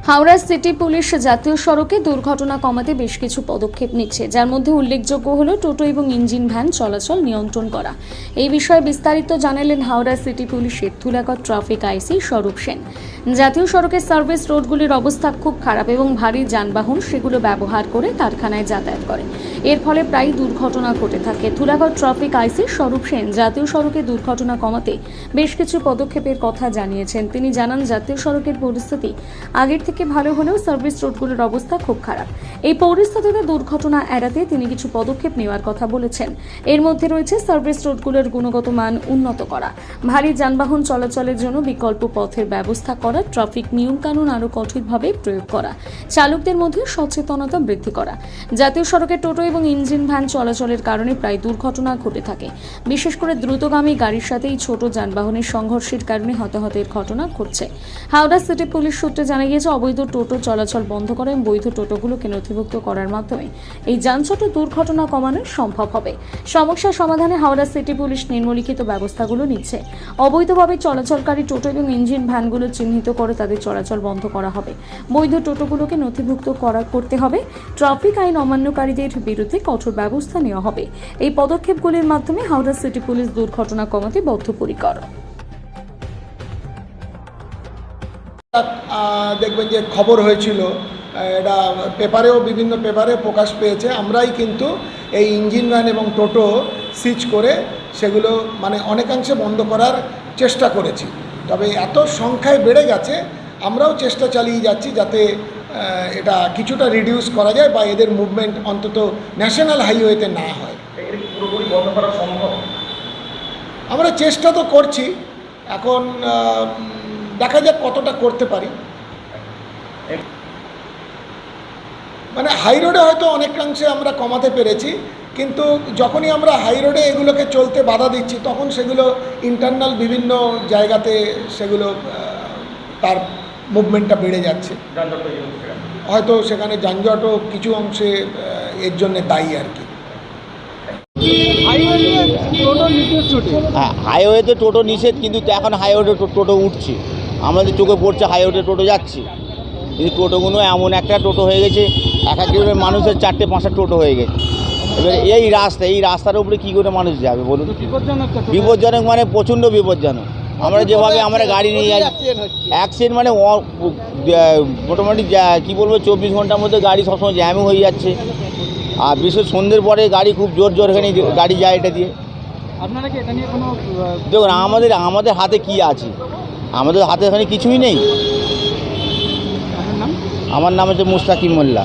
Howrah city police জাতীয় সড়কে দুর্ঘটনা কমাতে বেশ কিছু পদক্ষেপ নিচ্ছে, যার মধ্যে উল্লেখযোগ্য হল টোটো এবং ইঞ্জিন ভ্যান চলাচল নিয়ন্ত্রণ করা। এই বিষয়ে বিস্তারিত জানালেন হাওড়া সিটি পুলিশের ধুলাগড় ট্রাফিক আইসি স্বরূপ সেন। জাতীয় সড়কের সার্ভিস রোডগুলির অবস্থা খুব খারাপ এবং ভারী যানবাহন সেগুলো ব্যবহার করে কারখানায় যাতায়াত করে। এর ফলে প্রায় দুর্ঘটনা ঘটে থাকে। ধুলাগড় ট্রাফিক আইসি স্বরূপ সেন জাতীয় সড়কে দুর্ঘটনা কমাতে বেশ কিছু পদক্ষেপের কথা জানিয়েছেন। তিনি জানান, জাতীয় সড়কের পরিস্থিতি আগের থেকে ভালো হলেও সার্ভিস রোডগুলোর অবস্থা খুব খারাপ। এই পরিস্থিতিতে দুর্ঘটনা এড়াতে তিনি কিছু পদক্ষেপ নেওয়ার কথা বলেছেন। এর মধ্যে রয়েছে সার্ভিস রোডগুলোর গুণগত মান উন্নত করা, ভারী যানবাহন চলাচলের জন্য বিকল্প পথের ব্যবস্থা করা, ট্রাফিক নিয়মকানুন আরও কঠোরভাবে প্রয়োগ করা, চালকদের মধ্যে সচেতনতা বৃদ্ধি করা। জাতীয় সড়কে টোটো এবং ইঞ্জিন ভ্যান চলাচলের কারণে প্রায় দুর্ঘটনা ঘটে থাকে। বিশেষ করে দ্রুতগামী গাড়ির সাথেই ছোট যানবাহনের সংঘর্ষের কারণে হতাহতের ঘটনা ঘটছে। হাওড়া সিটি পুলিশ সূত্রে জানা গিয়েছে, অবৈধ টোটো চলাচল বন্ধ করা এবং বৈধ টোটোগুলোকে নথিভুক্ত করার মাধ্যমে এই যানজট দুর্ঘটনা কমানো সম্ভব হবে। সমস্যা সমাধানে হাওড়া সিটি পুলিশ নিম্নলিখিত ব্যবস্থাগুলো নিচ্ছে। অবৈধভাবে চলাচলকারী টোটো এবং ইঞ্জিন ভ্যানগুলো চিহ্নিত করে তাদের চলাচল বন্ধ করা হবে। বৈধ টোটোগুলোকে নথিভুক্ত করতে হবে। ট্রাফিক আইন অমান্যকারীদের বিরুদ্ধে কঠোর ব্যবস্থা নেওয়া হবে। এই পদক্ষেপগুলির মাধ্যমে হাওড়া সিটি পুলিশ দুর্ঘটনা কমাতে বদ্ধপরিকর। দেখবেন যে খবর হয়েছিল, এটা পেপারেও বিভিন্ন পেপারে প্রকাশ পেয়েছে। আমরাই কিন্তু এই ইঞ্জিন ভ্যান এবং টোটো সিজ করে সেগুলো অনেকাংশে বন্ধ করার চেষ্টা করেছি। তবে এত সংখ্যায় বেড়ে গেছে, আমরাও চেষ্টা চালিয়ে যাচ্ছি যাতে এটা কিছুটা রিডিউস করা যায় বা এদের মুভমেন্ট অন্তত ন্যাশনাল হাইওয়েতে না হয়। পুরোপুরি বন্ধ করা সম্ভব? আমরা চেষ্টা তো করছি, এখন দেখা যাক কতটা করতে পারি। হাই রোডে হয়তো অনেকাংশে আমরা কমাতে পেরেছি, কিন্তু যখনই আমরা হাই রোডে এগুলোকে চলতে বাধা দিচ্ছি তখন সেগুলো ইন্টারনাল বিভিন্ন জায়গাতে সেগুলো তার মুভমেন্টটা বেড়ে যাচ্ছে। হয়তো সেখানে যানজটও কিছু অংশে এর জন্য দায়ী আর কি। হাইওয়েতে টোটো নিষেধ, কিন্তু এখন হাইওয়েতে টোটো উঠছে, আমাদের চোখে পড়ছে হাইওয়েতে টোটো যাচ্ছে। কিন্তু টোটোগুলো এমন একটা টোটো হয়ে গেছে, এক একজনের মানুষের 4-5টা টোটো হয়ে গেছে। এবার এই রাস্তার উপরে কী করে মানুষ যাবে বলুন? বিপজ্জনক, প্রচণ্ড বিপজ্জনক। আমরা যেভাবে আমরা গাড়ি নিয়ে যাই, অ্যাক্সিডেন্ট মোটামুটি কী বলবো, 24 ঘন্টার মধ্যে গাড়ি সবসময় জ্যামও হয়ে যাচ্ছে। আর বিশেষ সন্ধ্যের পরে গাড়ি খুব জোর এখানে গাড়ি যায় এটা দিয়ে। আপনারা কি এটা নিয়ে কোনো দেখুন, আমাদের হাতে কি আছে? আমাদের হাতে এখানে কিছুই নেই। আমার নাম হচ্ছে মুস্তাকিম মোল্লা।